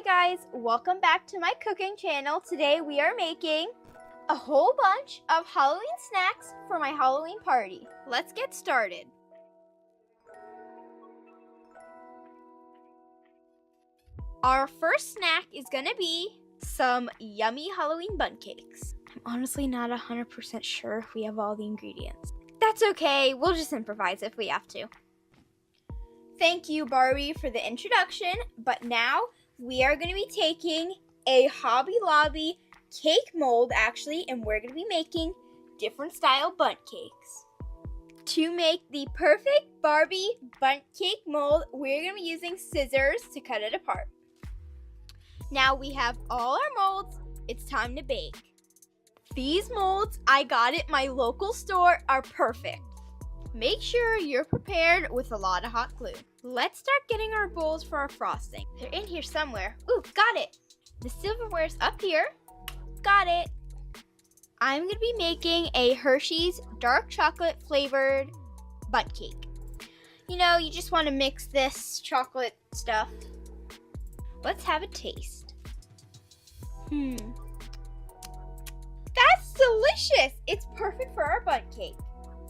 Hi guys, welcome back to my cooking channel. Today we are making a whole bunch of Halloween snacks for my Halloween party. Let's get started. Our first snack is gonna be some yummy Halloween bundt cakes. I'm honestly not 100% sure if we have all the ingredients. That's okay, we'll just improvise if we have to. Thank you, Barbie, for the introduction, but now we are going to be taking a Hobby Lobby cake mold, actually, and we're going to be making different style bundt cakes. To make the perfect Barbie bundt cake mold, we're going to be using scissors to cut it apart. Now we have all our molds. It's time to bake. These molds I got at my local store are perfect. Make sure you're prepared with a lot of hot glue. Let's start getting our bowls for our frosting. They're in here somewhere. Ooh, got it. The silverware's up here. Got it. I'm gonna be making a Hershey's dark chocolate flavored bundt cake. You know, you just wanna mix this chocolate stuff. Let's have a taste. That's delicious. It's perfect for our bundt cake.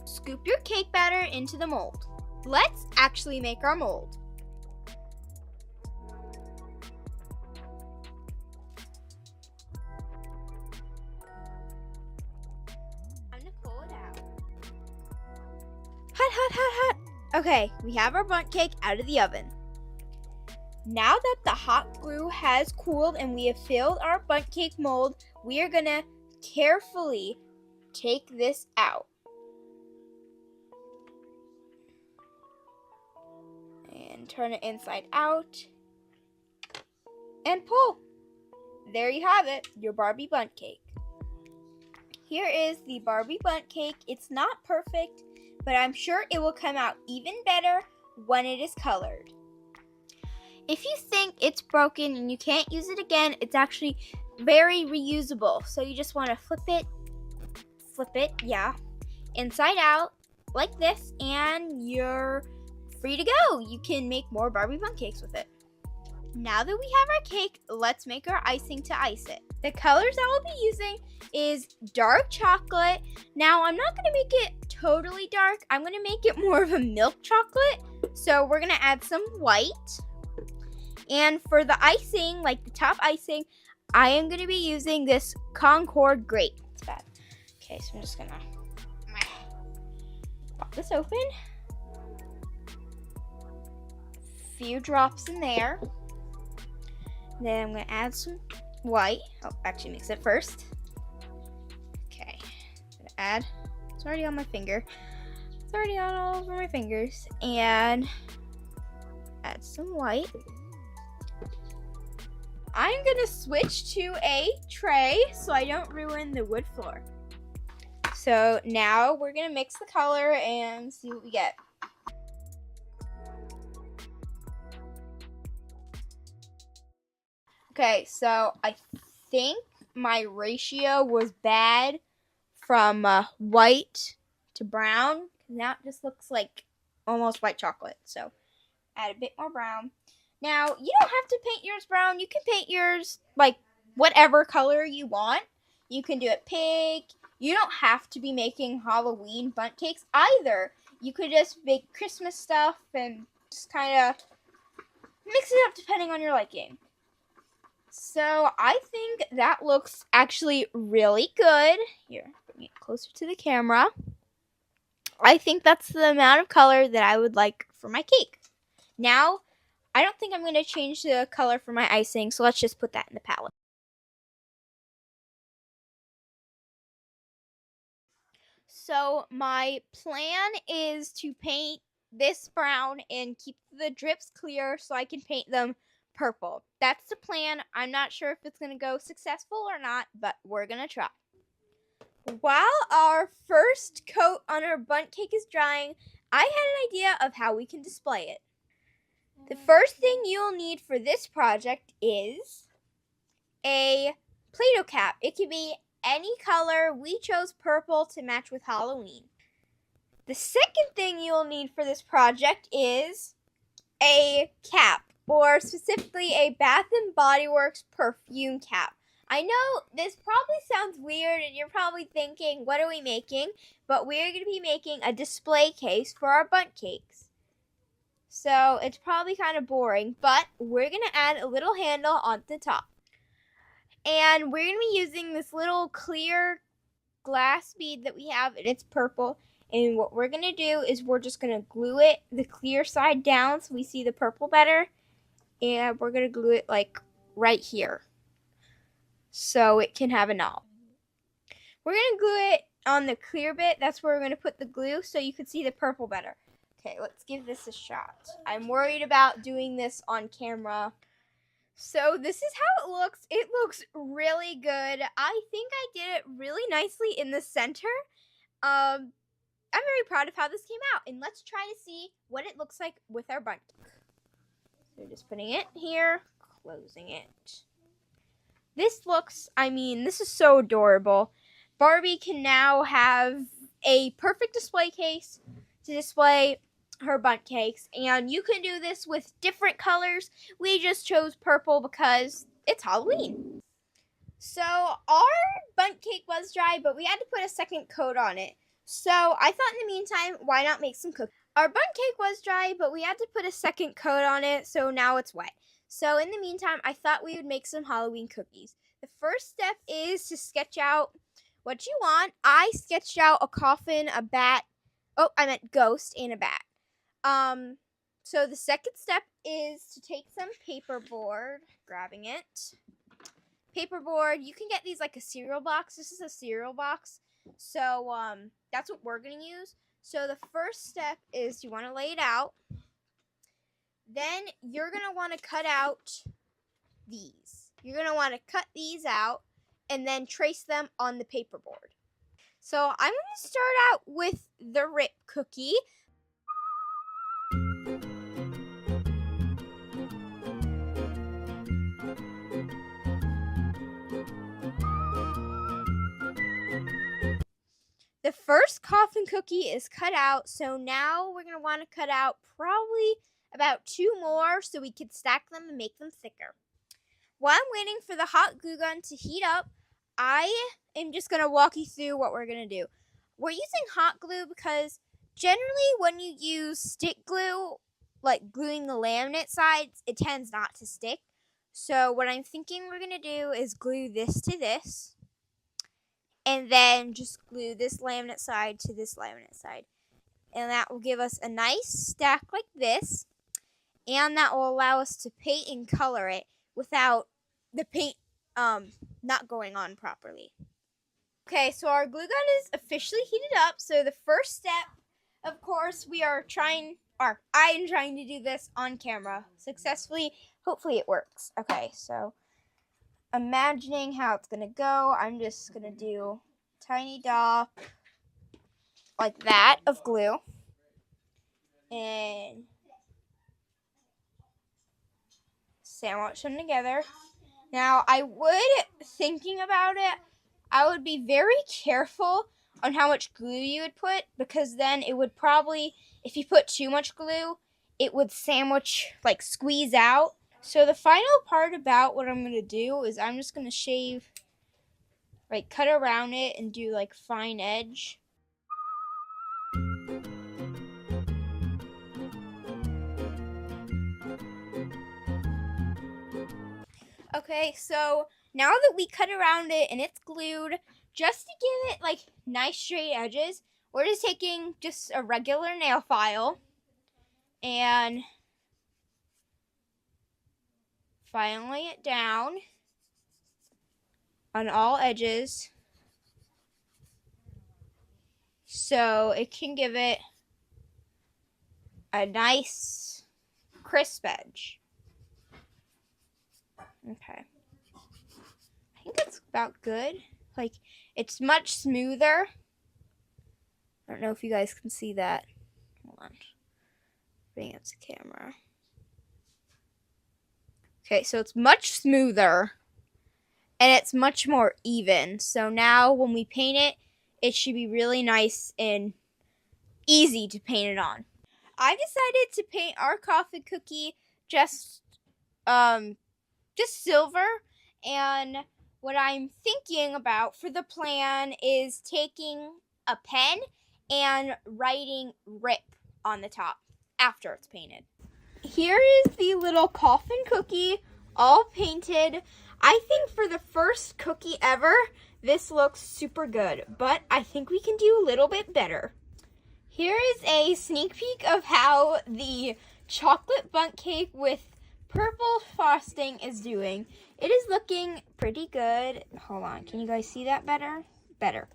Scoop your cake batter into the mold. Let's actually make our mold. Time to pull it out. Hot, hot, hot, hot. Okay, we have our bundt cake out of the oven. Now that the hot glue has cooled and we have filled our bundt cake mold, we are gonna carefully take this out. And turn it inside out and pull. There you have it, your Barbie bundt cake. Here is the Barbie bundt cake. It's not perfect, but I'm sure it will come out even better when it is colored. If you think it's broken and you can't use it again, it's actually very reusable. So you just want to flip it, inside out like this, and you're free to go. You can make more Barbie bundt cakes with it. Now that we have our cake, let's make our icing to ice it. The colors I will be using is dark chocolate. Now I'm not going to make it totally dark. I'm going to make it more of a milk chocolate. So we're going to add some white. And for the icing, like the top icing, I am going to be using this Concord grape. It's bad. Okay, so I'm just going to pop this open. Few drops in there. Then I'm going to add some white. Oh, actually mix it first. Okay. I'm going to add, it's already on my finger. It's already on all over my fingers. And add some white. I'm going to switch to a tray so I don't ruin the wood floor. So now we're going to mix the color and see what we get. Okay, so I think my ratio was bad from white to brown. Now it just looks like almost white chocolate. So add a bit more brown. Now, you don't have to paint yours brown. You can paint yours like whatever color you want. You can do it pink. You don't have to be making Halloween bundt cakes either. You could just make Christmas stuff and just kind of mix it up depending on your liking. So I think that looks actually really good. Here, bring it closer to the camera. I think that's the amount of color that I would like for my cake. Now, I don't think I'm going to change the color for my icing, so let's just put that in the palette. So my plan is to paint this brown and keep the drips clear so I can paint them purple. That's the plan. I'm not sure if it's going to go successful or not, but we're going to try. While our first coat on our bundt cake is drying, I had an idea of how we can display it. The first thing you'll need for this project is a Play-Doh cap. It can be any color. We chose purple to match with Halloween. The second thing you'll need for this project is a cap. or specifically a Bath and Body Works perfume cap. I know this probably sounds weird and you're probably thinking, what are we making? But we're going to be making a display case for our bundt cakes. So it's probably kind of boring, but we're going to add a little handle on the top. And we're going to be using this little clear glass bead that we have, and it's purple. And what we're going to do is we're just going to glue it the clear side down so we see the purple better. And we're going to glue it like right here so it can have a knob. We're going to glue it on the clear bit. That's where we're going to put the glue so you can see the purple better. Okay, let's give this a shot. I'm worried about doing this on camera. So this is how it looks. It looks really good. I think I did it really nicely in the center. I'm very proud of how this came out. And let's try to see what it looks like with our bundt. So just putting it here, closing it. This looks, this is so adorable. Barbie can now have a perfect display case to display her bundt cakes, and you can do this with different colors. We just chose purple because it's Halloween. So our bundt cake was dry, but we had to put a second coat on it. So I thought in the meantime, why not make some cookies? Our bundt cake was dry, but we had to put a second coat on it, so now it's wet. So in the meantime, I thought we would make some Halloween cookies. The first step is to sketch out what you want. I sketched out a coffin, a bat. Oh, I meant ghost and a bat. So the second step is to take some paperboard, grabbing it. Paperboard, you can get these like a cereal box. This is a cereal box. So, that's what we're going to use. So the first step is you want to lay it out. Then you're going to want to cut out these. You're going to want to cut these out and then trace them on the paperboard. So I'm going to start out with the rip cookie. The first coffin cookie is cut out, so now we're going to want to cut out probably about 2 more so we can stack them and make them thicker. While I'm waiting for the hot glue gun to heat up, I am just going to walk you through what we're going to do. We're using hot glue because generally when you use stick glue, like gluing the laminate sides, it tends not to stick. So what I'm thinking we're going to do is glue this to this. And then just glue this laminate side to this laminate side. And that will give us a nice stack like this. And that will allow us to paint and color it without the paint not going on properly. Okay, so our glue gun is officially heated up. So the first step, of course, I am trying to do this on camera successfully. Hopefully it works. Okay, so imagining how it's gonna go, I'm just gonna do a tiny dot like that of glue and sandwich them together. Now thinking about it, I would be very careful on how much glue you would put, because then it would probably, if you put too much glue, it would squeeze out. So the final part about what I'm going to do is I'm just going to shave, cut around it and do fine edge. Okay, so now that we cut around it and it's glued, just to give it nice straight edges, we're just taking just a regular nail file and filing it down on all edges so it can give it a nice crisp edge. Okay. I think it's about good. It's much smoother. I don't know if you guys can see that. Hold on. Bring up the camera. Okay, so it's much smoother. And it's much more even. So now when we paint it, it should be really nice and easy to paint it on. I decided to paint our coffin cookie just just silver. And what I'm thinking about for the plan is taking a pen and writing RIP on the top after it's painted. Here is the little coffin cookie, all painted. I think for the first cookie ever, this looks super good, but I think we can do a little bit better. Here is a sneak peek of how the chocolate bundt cake with purple frosting is doing. It is looking pretty good. Hold on, can you guys see that better? Better.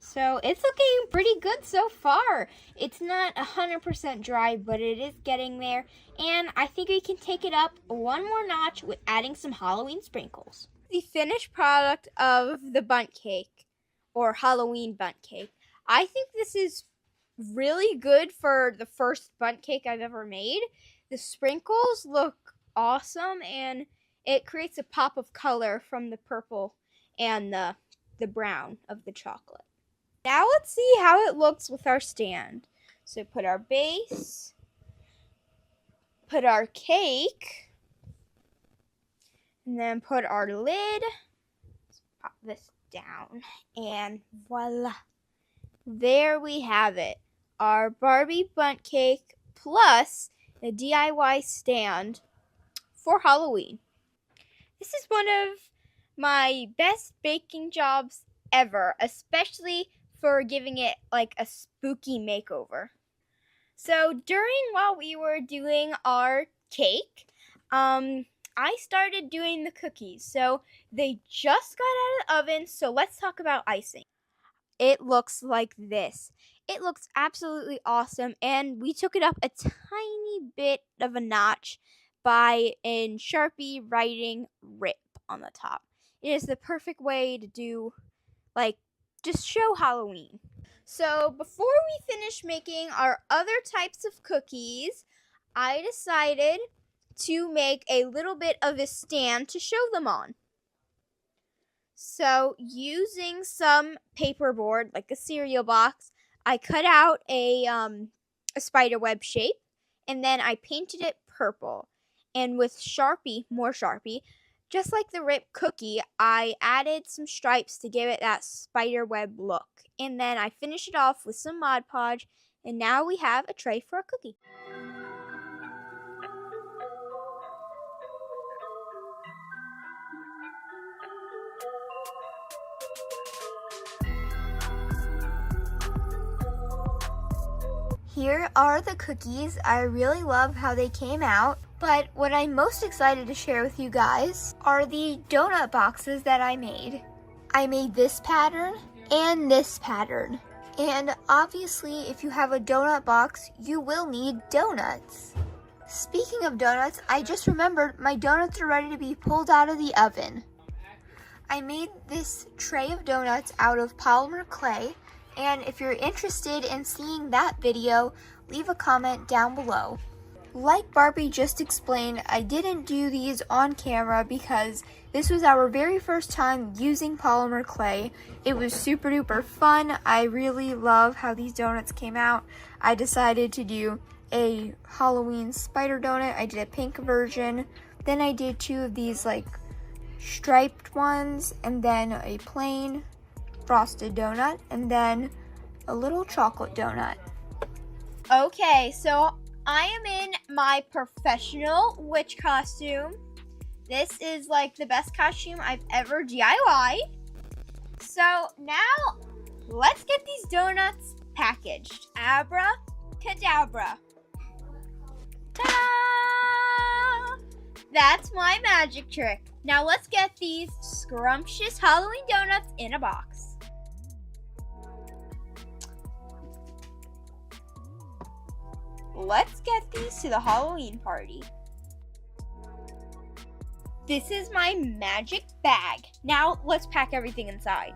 So it's looking pretty good so far. It's not 100% dry, but it is getting there. And I think we can take it up one more notch with adding some Halloween sprinkles. The finished product of the bundt cake, or Halloween bundt cake. I think this is really good for the first bundt cake I've ever made. The sprinkles look awesome, and it creates a pop of color from the purple and the brown of the chocolate. Now let's see how it looks with our stand. So put our base, put our cake, and then put our lid. Let's pop this down, and voila. There we have it. Our Barbie bundt cake plus a DIY stand for Halloween. This is one of my best baking jobs ever, especially for giving it like a spooky makeover. So while we were doing our cake, I started doing the cookies. So they just got out of the oven, so let's talk about icing. It looks like this. It looks absolutely awesome, and we took it up a tiny bit of a notch by in Sharpie writing RIP on the top. It is the perfect way to do, just show Halloween. So before we finish making our other types of cookies, I decided to make a little bit of a stand to show them on. So using some paperboard, like a cereal box, I cut out a spider web shape, and then I painted it purple. And with Sharpie, more Sharpie, just like the RIP cookie, I added some stripes to give it that spider web look. And then I finished it off with some Mod Podge, and now we have a tray for a cookie. Here are the cookies. I really love how they came out. But what I'm most excited to share with you guys are the donut boxes that I made. I made this pattern and this pattern. And obviously, if you have a donut box, you will need donuts. Speaking of donuts, I just remembered my donuts are ready to be pulled out of the oven. I made this tray of donuts out of polymer clay. And if you're interested in seeing that video, leave a comment down below. Like Barbie just explained, I didn't do these on camera because this was our very first time using polymer clay. It was super duper fun. I really love how these donuts came out. I decided to do a Halloween spider donut. I did a pink version. Then I did two of these striped ones, and then a plain frosted donut, and then a little chocolate donut. Okay, so I am in my professional witch costume. This is the best costume I've ever DIY'd. So now let's get these donuts packaged. Abracadabra. Ta-da! That's my magic trick. Now let's get these scrumptious Halloween donuts in a box. Let's get these to the Halloween party. This is my magic bag. Now let's pack everything inside.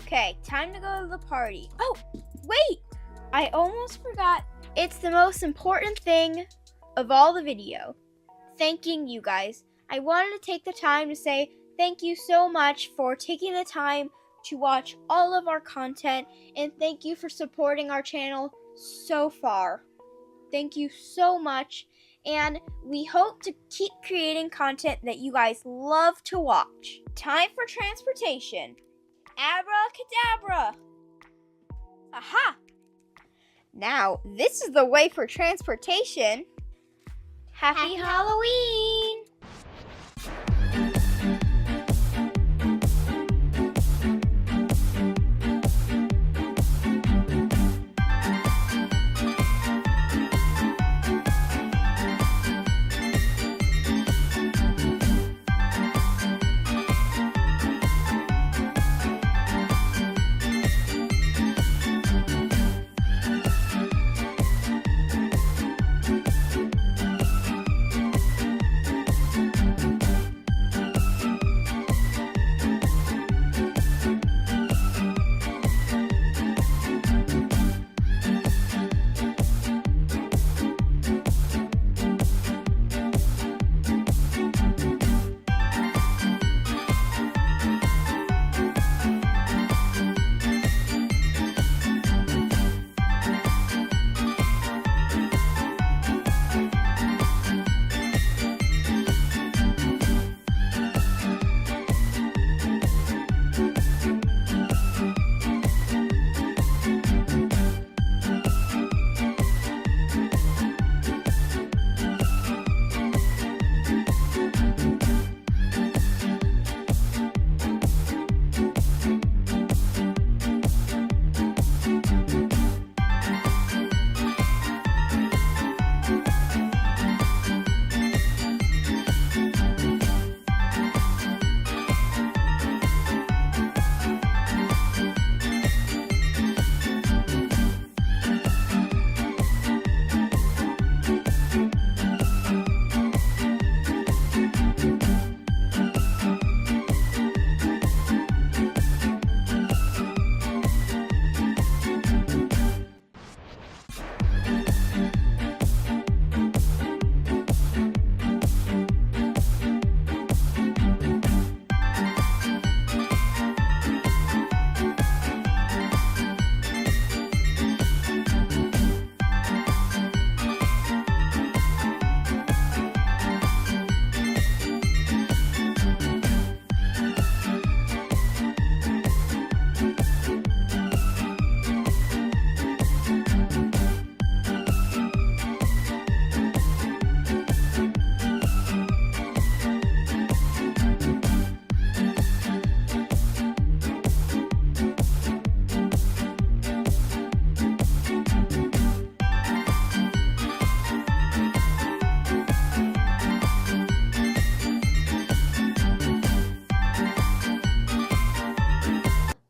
Okay, time to go to the party. Oh, wait! I almost forgot. It's the most important thing of all the video. Thanking you guys. I wanted to take the time to say thank you so much for taking the time to watch all of our content, and thank you for supporting our channel so far. Thank you so much, and we hope to keep creating content that you guys love to watch. Time for transportation. Abracadabra! Aha! Now, this is the way for transportation. Happy Halloween!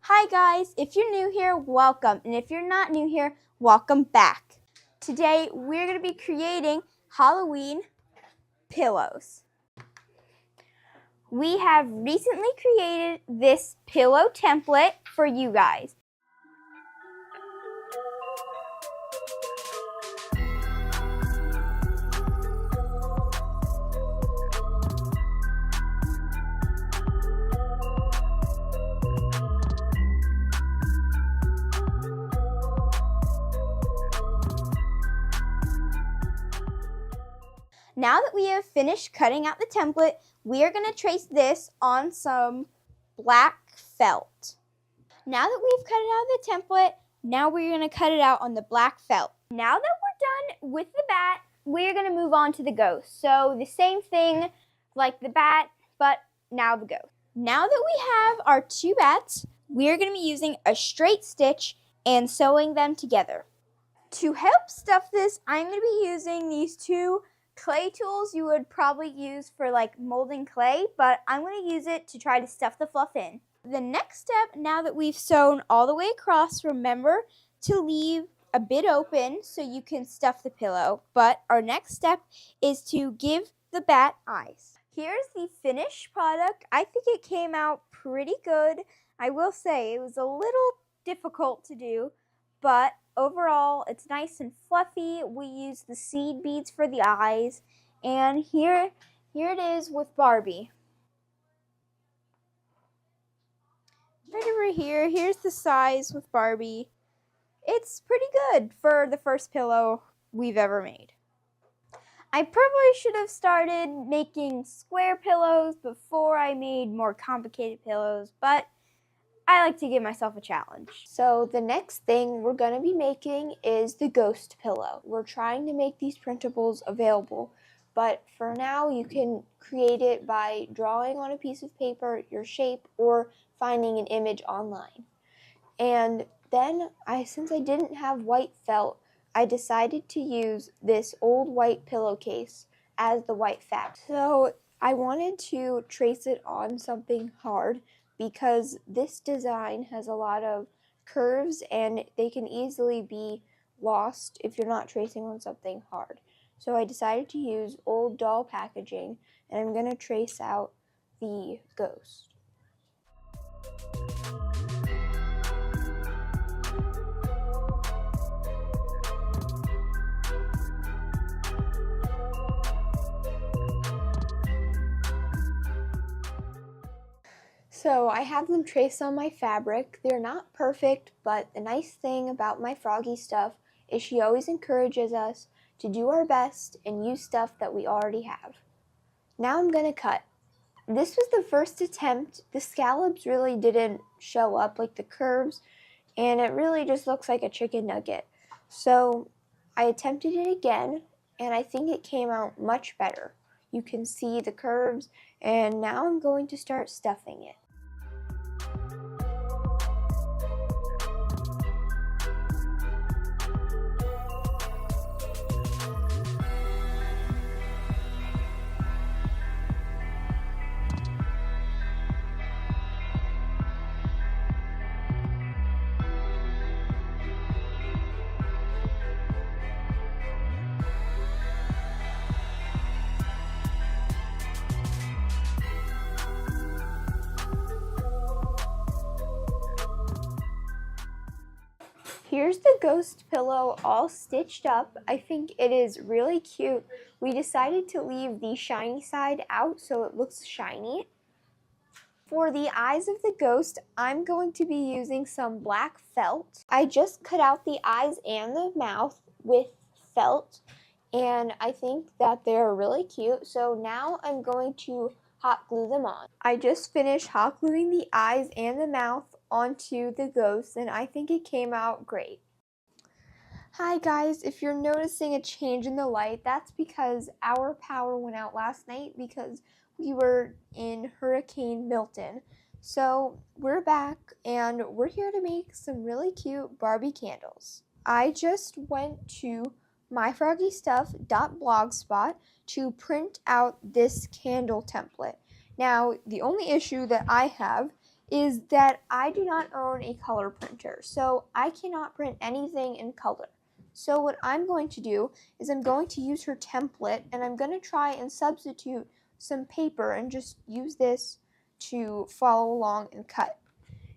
Hi guys, if you're new here, welcome, and if you're not new here, welcome back. Today we're going to be creating Halloween pillows. We have recently created this pillow template for you guys. Now that we have finished cutting out the template, we are going to trace this on some black felt. Now that we've cut it out of the template, now we're going to cut it out on the black felt. Now that we're done with the bat, we're going to move on to the ghost. So the same thing like the bat, but now the ghost. Now that we have our two bats, we're going to be using a straight stitch and sewing them together. To help stuff this, I'm going to be using these two clay tools you would probably use for like molding clay, but I'm going to use it to try to stuff the fluff in. The next step, now that we've sewn all the way across, remember to leave a bit open so you can stuff the pillow. But our next step is to give the bat eyes. Here's the finished product. I think it came out pretty good. I will say it was a little difficult to do, but overall, it's nice and fluffy. We use the seed beads for the eyes. And here it is with Barbie. Right over here, here's the size with Barbie. It's pretty good for the first pillow we've ever made. I probably should have started making square pillows before I made more complicated pillows, but I like to give myself a challenge. So the next thing we're going to be making is the ghost pillow. We're trying to make these printables available, but for now you can create it by drawing on a piece of paper your shape or finding an image online. And then since I didn't have white felt, I decided to use this old white pillowcase as the white fabric. So I wanted to trace it on something hard because this design has a lot of curves and they can easily be lost if you're not tracing on something hard. So I decided to use old doll packaging, and I'm going to trace out the ghost. So I have them traced on my fabric. They're not perfect, but the nice thing about my Froggy stuff is she always encourages us to do our best and use stuff that we already have. Now I'm going to cut. This was the first attempt. The scallops really didn't show up, like the curves, and it really just looks like a chicken nugget. So I attempted it again, and I think it came out much better. You can see the curves, and now I'm going to start stuffing it. Here's the ghost pillow all stitched up. I think it is really cute. We decided to leave the shiny side out so it looks shiny. For the eyes of the ghost, I'm going to be using some black felt. I just cut out the eyes and the mouth with felt, and I think that they're really cute. So now I'm going to hot glue them on. I just finished hot gluing the eyes and the mouth onto the ghost, and I think it came out great. Hi guys, if you're noticing a change in the light, that's because our power went out last night because we were in Hurricane Milton. So we're back and we're here to make some really cute Barbie candles. I just went to myfroggystuff.blogspot to print out this candle template. Now, the only issue that I have is that I do not own a color printer, so I cannot print anything in color. So what I'm going to do is I'm going to use her template, and I'm going to try and substitute some paper and just use this to follow along and cut.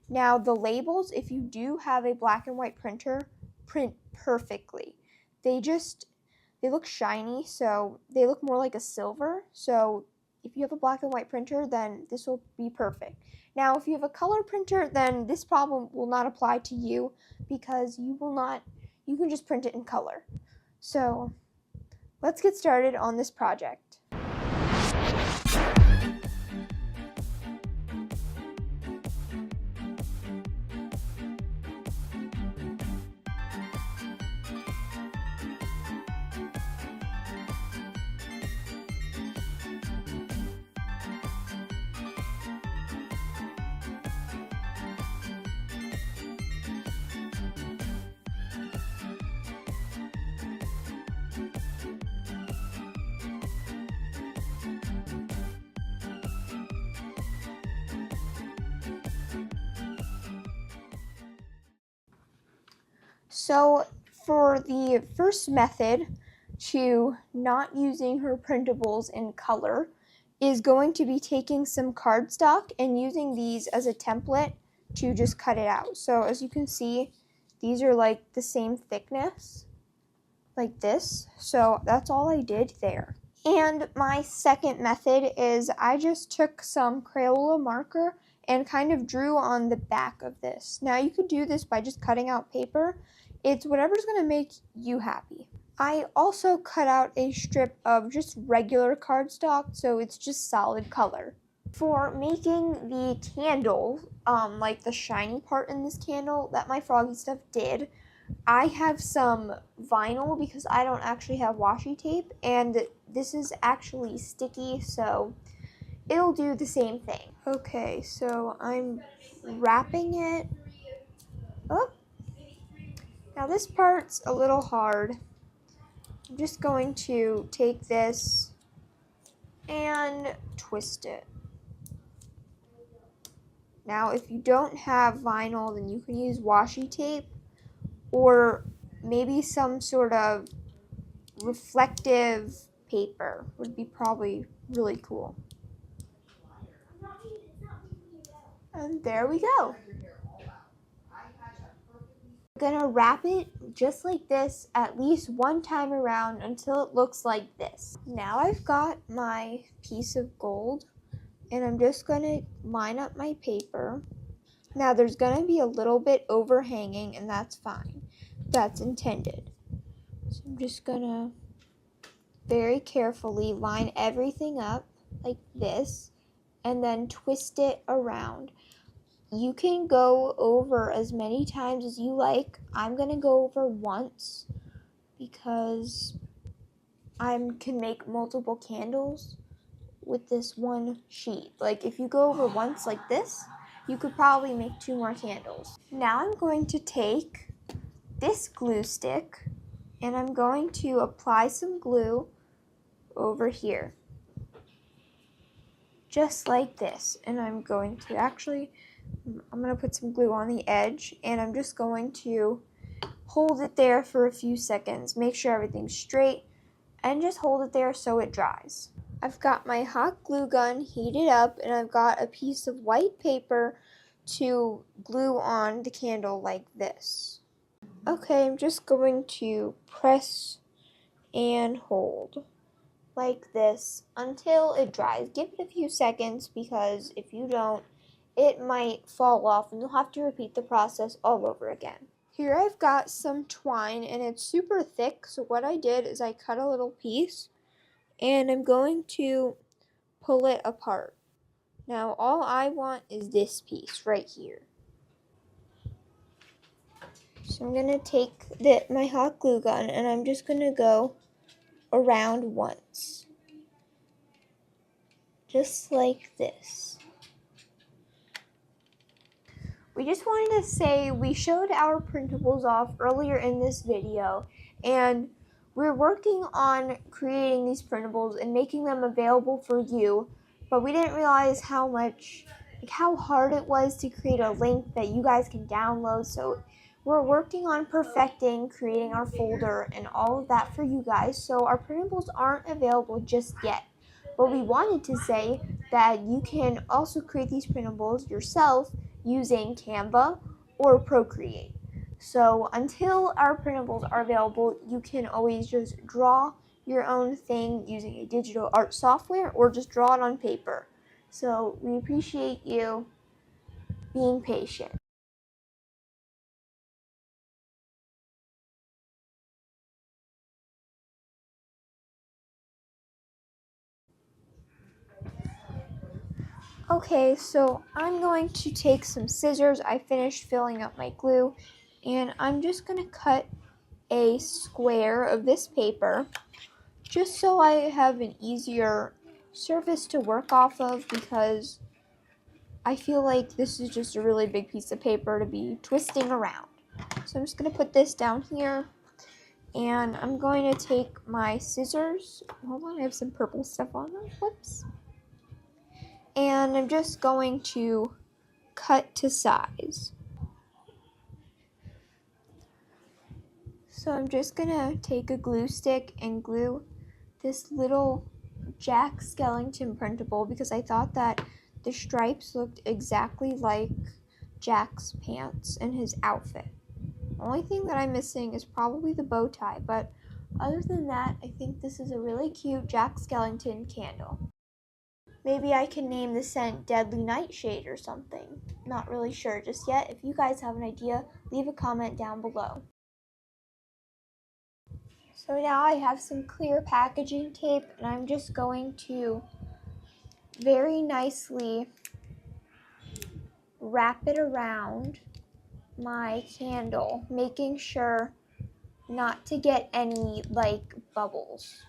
Now the labels, if you do have a black and white printer, print perfectly. They look shiny, so they look more like a silver. So if you have a black and white printer, then this will be perfect. Now if you have a color printer, then this problem will not apply to you because you can just print it in color. So let's get started on this project. So for the first method to not using her printables in color is going to be taking some cardstock and using these as a template to just cut it out. So as you can see, these are like the same thickness, like this. So that's all I did there. And my second method is I just took some Crayola marker and kind of drew on the back of this. Now you could do this by just cutting out paper. It's whatever's going to make you happy. I also cut out a strip of just regular cardstock, so it's just solid color. For making the candle, like the shiny part in this candle that my froggy stuff did, I have some vinyl because I don't actually have washi tape, and this is actually sticky, so it'll do the same thing. Okay, so I'm wrapping it up. Now this part's a little hard. I'm just going to take this and twist it. Now if you don't have vinyl, then you can use washi tape or maybe some sort of reflective paper would be probably really cool. And there we go. I'm gonna wrap it just like this at least one time around until it looks like this. Now I've got my piece of gold and I'm just gonna line up my paper. Now there's gonna be a little bit overhanging and that's fine. That's intended. So I'm just gonna very carefully line everything up like this and then twist it around. You can go over as many times as you like. I'm going to go over once because I can make multiple candles with this one sheet. Like if you go over once like this, you could probably make 2 more candles. Now I'm going to take this glue stick and I'm going to apply some glue over here. Just like this. And I'm going to put some glue on the edge and I'm just going to hold it there for a few seconds. Make sure everything's straight and just hold it there so it dries. I've got my hot glue gun heated up and I've got a piece of white paper to glue on the candle like this. Okay, I'm just going to press and hold like this until it dries. Give it a few seconds because if you don't, it might fall off and you'll have to repeat the process all over again. Here I've got some twine and it's super thick, so what I did is I cut a little piece and I'm going to pull it apart. Now all I want is this piece right here. So I'm going to take my hot glue gun and I'm just going to go around once. Just like this. We just wanted to say we showed our printables off earlier in this video and we're working on creating these printables and making them available for you, but we didn't realize how hard it was to create a link that you guys can download, so we're working on perfecting creating our folder and all of that for you guys, so our printables aren't available just yet. But we wanted to say that you can also create these printables yourself using Canva or Procreate. So until our printables are available, you can always just draw your own thing using a digital art software or just draw it on paper. So we appreciate you being patient. Okay, so I'm going to take some scissors. I finished filling up my glue and I'm just going to cut a square of this paper just so I have an easier surface to work off of because I feel like this is just a really big piece of paper to be twisting around. So I'm just going to put this down here and I'm going to take my scissors. Hold on, I have some purple stuff on them. Whoops. And I'm just going to cut to size. So I'm just going to take a glue stick and glue this little Jack Skellington printable because I thought that the stripes looked exactly like Jack's pants and his outfit. The only thing that I'm missing is probably the bow tie, but other than that, I think this is a really cute Jack Skellington candle. Maybe I can name the scent Deadly Nightshade or something. Not really sure just yet. If you guys have an idea, leave a comment down below. So now I have some clear packaging tape, and I'm just going to very nicely wrap it around my candle, making sure not to get any bubbles,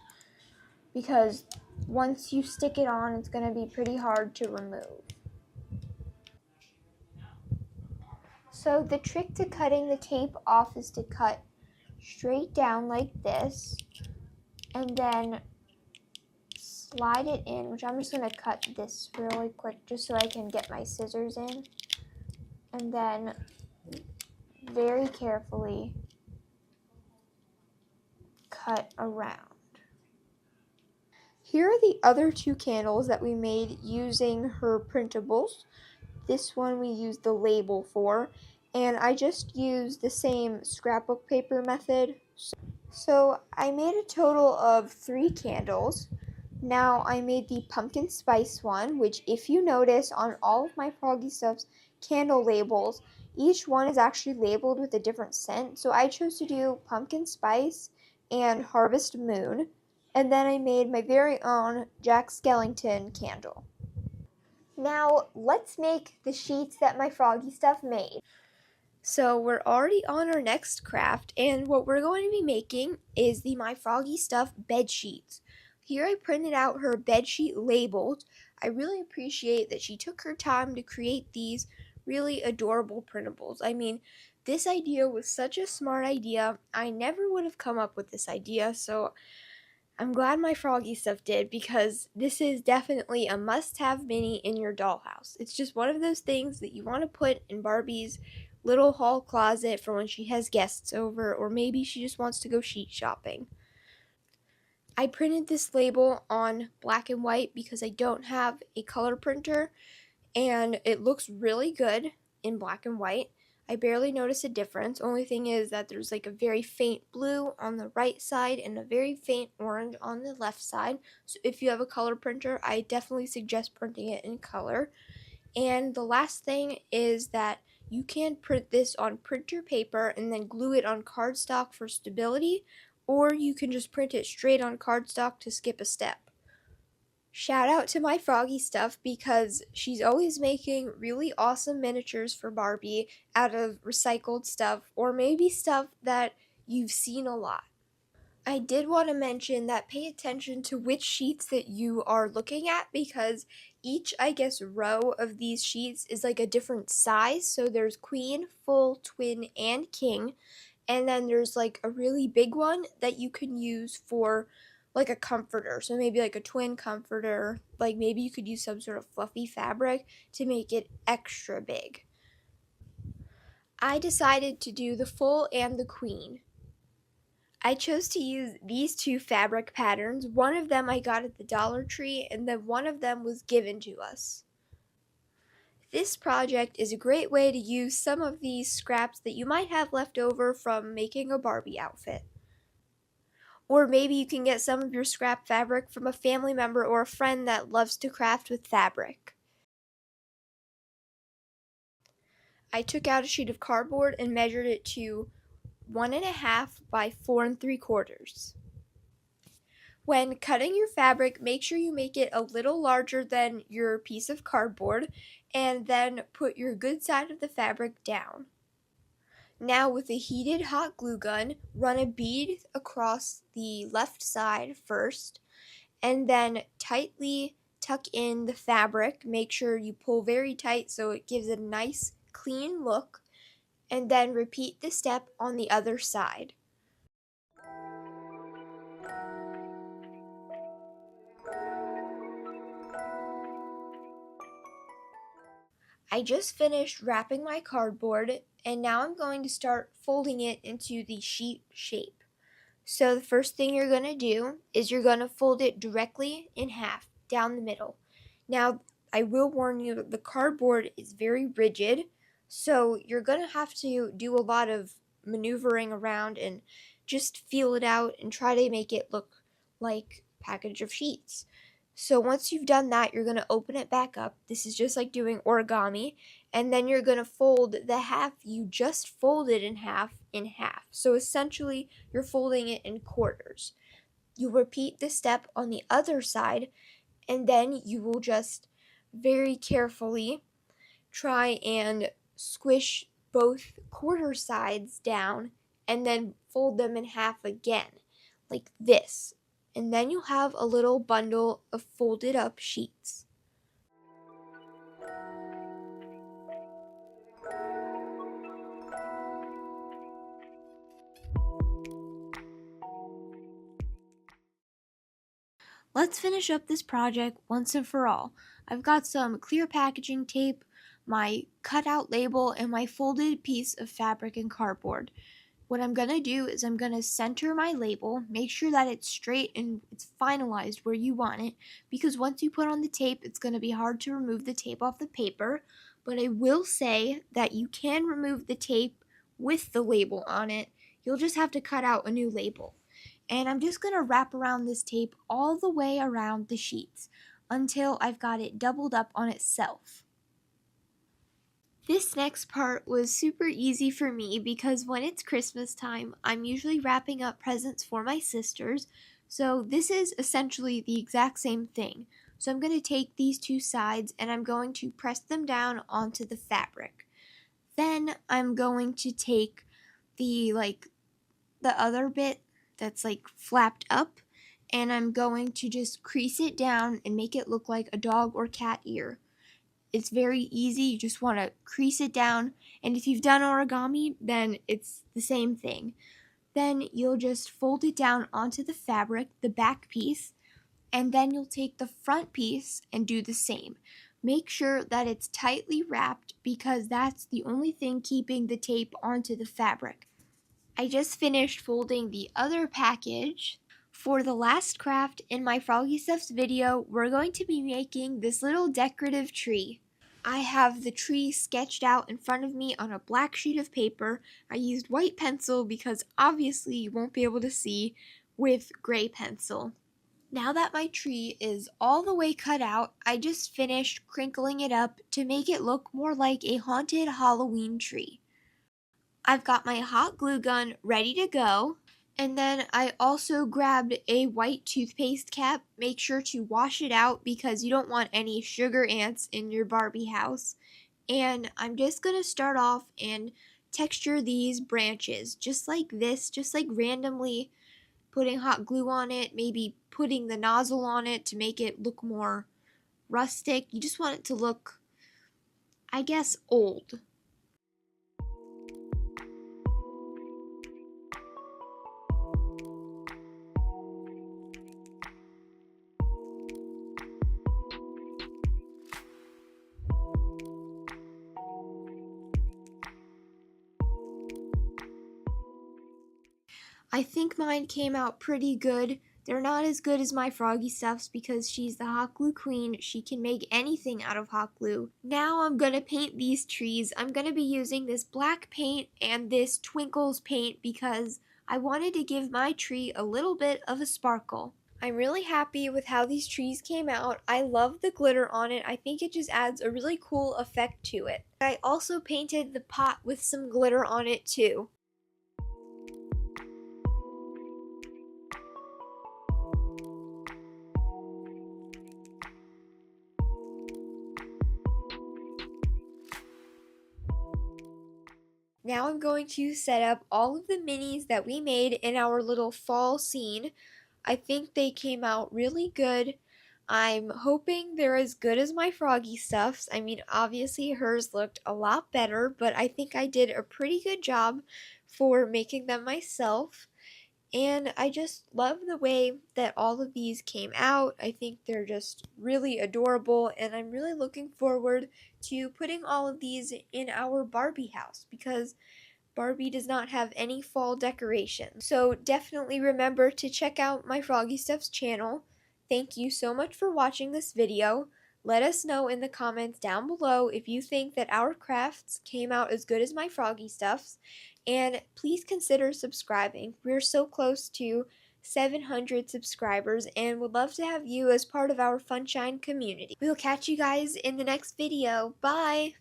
because once you stick it on, it's going to be pretty hard to remove. So the trick to cutting the tape off is to cut straight down like this, and then slide it in, which I'm just going to cut this really quick just so I can get my scissors in, and then very carefully cut around. Here are the other two candles that we made using her printables. This one we used the label for, and I just used the same scrapbook paper method. So I made a total of 3 candles. Now I made the pumpkin spice one, which if you notice on all of my Froggy Stuff's candle labels, each one is actually labeled with a different scent. So I chose to do pumpkin spice and harvest moon. And then I made my very own Jack Skellington candle. Now let's make the sheets that my Froggy Stuff made. So we're already on our next craft, and what we're going to be making is the My Froggy Stuff bed sheets. Here I printed out her bed sheet labeled. I really appreciate that she took her time to create these really adorable printables. I mean, this idea was such a smart idea. I never would have come up with this idea, so I'm glad my Froggy Stuff did, because this is definitely a must-have mini in your dollhouse. It's just one of those things that you want to put in Barbie's little hall closet for when she has guests over, or maybe she just wants to go sheet shopping. I printed this label on black and white because I don't have a color printer, and it looks really good in black and white. I barely notice a difference. Only thing is that there's like a very faint blue on the right side and a very faint orange on the left side. So if you have a color printer, I definitely suggest printing it in color. And the last thing is that you can print this on printer paper and then glue it on cardstock for stability, or you can just print it straight on cardstock to skip a step. Shout out to my Froggy Stuff, because she's always making really awesome miniatures for Barbie out of recycled stuff, or maybe stuff that you've seen a lot. I did want to mention that pay attention to which sheets that you are looking at, because each, I guess, row of these sheets is like a different size. So there's queen, full, twin, and king. And then there's like a really big one that you can use for like a comforter. So maybe like a twin comforter, like maybe you could use some sort of fluffy fabric to make it extra big. I decided to do the full and the queen. I chose to use these two fabric patterns. One of them I got at the Dollar Tree, and then one of them was given to us. This project is a great way to use some of these scraps that you might have left over from making a Barbie outfit. Or maybe you can get some of your scrap fabric from a family member or a friend that loves to craft with fabric. I took out a sheet of cardboard and measured it to 1.5 by 4 3/4. When cutting your fabric, make sure you make it a little larger than your piece of cardboard, and then put your good side of the fabric down. Now with a heated hot glue gun, run a bead across the left side first, and then tightly tuck in the fabric. Make sure you pull very tight so it gives it a nice clean look, and then repeat the step on the other side. I just finished wrapping my cardboard, and now I'm going to start folding it into the sheet shape. So the first thing you're going to do is you're going to fold it directly in half down the middle. Now, I will warn you that the cardboard is very rigid, so you're going to have to do a lot of maneuvering around and just feel it out and try to make it look like a package of sheets. So once you've done that, you're going to open it back up. This is just like doing origami. And then you're going to fold the half you just folded in half. So essentially, you're folding it in quarters. You repeat the step on the other side, and then you will just very carefully try and squish both quarter sides down and then fold them in half again, like this. And then you'll have a little bundle of folded up sheets. Let's finish up this project once and for all. I've got some clear packaging tape, my cutout label, and my folded piece of fabric and cardboard. What I'm going to do is I'm going to center my label, make sure that it's straight and it's finalized where you want it, because once you put on the tape, it's going to be hard to remove the tape off the paper. But I will say that you can remove the tape with the label on it. You'll just have to cut out a new label. And I'm just going to wrap around this tape all the way around the sheets until I've got it doubled up on itself. This next part was super easy for me because when it's Christmas time, I'm usually wrapping up presents for my sisters. So this is essentially the exact same thing. So I'm going to take these two sides and I'm going to press them down onto the fabric. Then I'm going to take the other bit that's flapped up, and I'm going to just crease it down and make it look like a dog or cat ear. It's very easy. You just want to crease it down, and if you've done origami, then it's the same thing. Then you'll just fold it down onto the fabric, the back piece, and then you'll take the front piece and do the same. Make sure that it's tightly wrapped because that's the only thing keeping the tape onto the fabric. I just finished folding the other package. For the last craft in my Froggy Stuffs video, we're going to be making this little decorative tree. I have the tree sketched out in front of me on a black sheet of paper. I used white pencil because obviously you won't be able to see with gray pencil. Now that my tree is all the way cut out, I just finished crinkling it up to make it look more like a haunted Halloween tree. I've got my hot glue gun ready to go, and then I also grabbed a white toothpaste cap. Make sure to wash it out because you don't want any sugar ants in your Barbie house. And I'm just going to start off and texture these branches just like this, just like randomly putting hot glue on it, maybe putting the nozzle on it to make it look more rustic. You just want it to look, I guess, old. I think mine came out pretty good. They're not as good as my Froggy Stuffs because she's the hot glue queen. She can make anything out of hot glue. Now I'm going to paint these trees. I'm going to be using this black paint and this Twinkles paint because I wanted to give my tree a little bit of a sparkle. I'm really happy with how these trees came out. I love the glitter on it. I think it just adds a really cool effect to it. I also painted the pot with some glitter on it too. Now I'm going to set up all of the minis that we made in our little fall scene. I think they came out really good. I'm hoping they're as good as my Froggy Stuffs. I mean, obviously hers looked a lot better, but I think I did a pretty good job for making them myself. And I just love the way that all of these came out. I think they're just really adorable, and I'm really looking forward to putting all of these in our Barbie house because Barbie does not have any fall decorations. So definitely remember to check out my Froggy Stuffs channel. Thank you so much for watching this video. Let us know in the comments down below if you think that our crafts came out as good as my Froggy Stuffs. And please consider subscribing. We're so close to 700 subscribers and would love to have you as part of our Funshine community. We'll catch you guys in the next video. Bye!